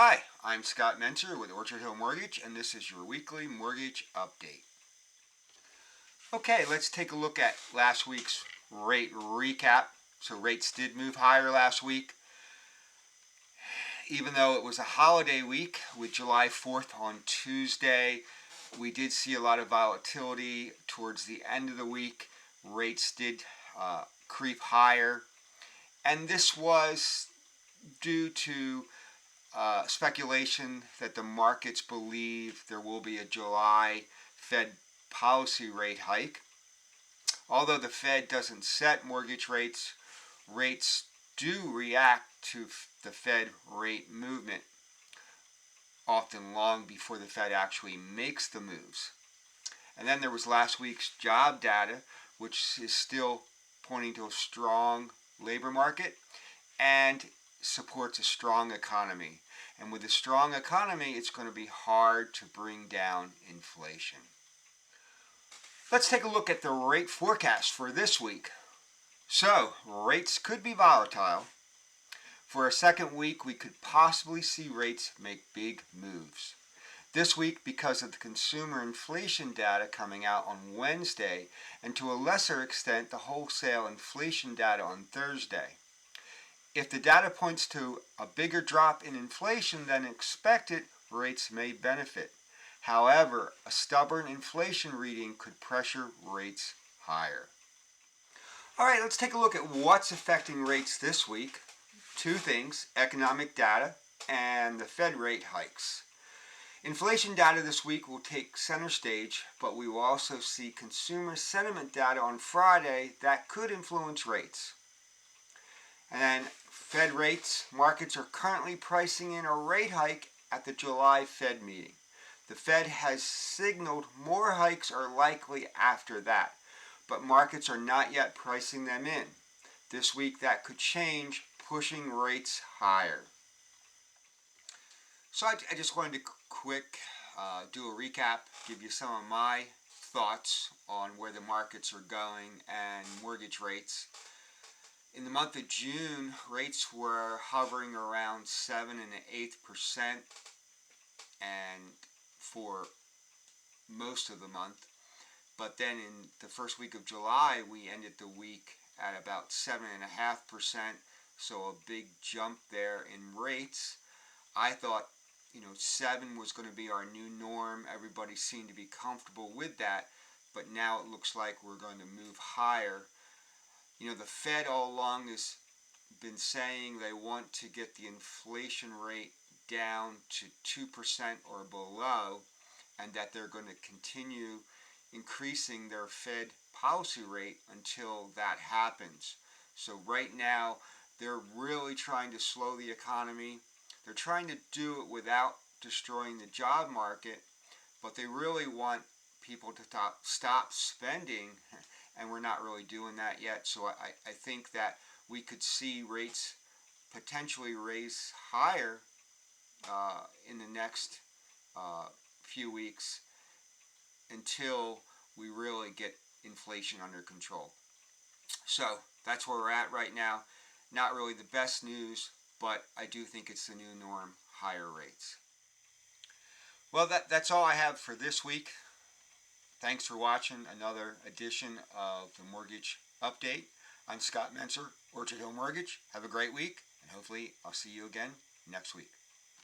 Hi, I'm Scot Mentzer with Orchard Hill Mortgage, and this is your weekly mortgage update. Okay, let's take a look at last week's rate recap. So rates did move higher last week, even though it was a holiday week with July 4th on Tuesday. We did see a lot of volatility towards the end of the week. Rates did creep higher, and this was due to speculation that the markets believe there will be a July Fed policy rate hike. Although the Fed doesn't set mortgage rates, rates do react to the Fed rate movement, often long before the Fed actually makes the moves. And then there was last week's job data, which is still pointing to a strong labor market and supports a strong economy. And with a strong economy, it's going to be hard to bring down inflation. Let's take a look at the rate forecast for this week. So, rates could be volatile. For a second week, we could possibly see rates make big moves. This week, because of the consumer inflation data coming out on Wednesday, and to a lesser extent, the wholesale inflation data on Thursday. If the data points to a bigger drop in inflation than expected, rates may benefit. However, a stubborn inflation reading could pressure rates higher. All right, let's take a look at what's affecting rates this week. Two things: economic data and the Fed rate hikes. Inflation data this week will take center stage, but we will also see consumer sentiment data on Friday that could influence rates. And then Fed rates, markets are currently pricing in a rate hike at the July Fed meeting. The Fed has signaled more hikes are likely after that, but markets are not yet pricing them in. This week that could change, pushing rates higher. So I just wanted to do a recap, give you some of my thoughts on where the markets are going and mortgage rates. In the month of June, rates were hovering around 7.125%, and for most of the month. But then in the first week of July, we ended the week at about 7.5%, so a big jump there in rates. I thought, 7 was going to be our new norm. Everybody seemed to be comfortable with that, but now it looks like we're going to move higher. The Fed all along has been saying they want to get the inflation rate down to 2% or below, and that they're going to continue increasing their Fed policy rate until that happens. So right now, they're really trying to slow the economy. They're trying to do it without destroying the job market, but they really want people to stop spending, and we're not really doing that yet. So I think that we could see rates potentially raise higher in the next few weeks until we really get inflation under control. So that's where we're at right now. Not really the best news, but I do think it's the new norm, higher rates. Well, that's all I have for this week. Thanks for watching another edition of the Mortgage Update. I'm Scot Mentzer, Orchard Hill Mortgage. Have a great week, and hopefully I'll see you again next week.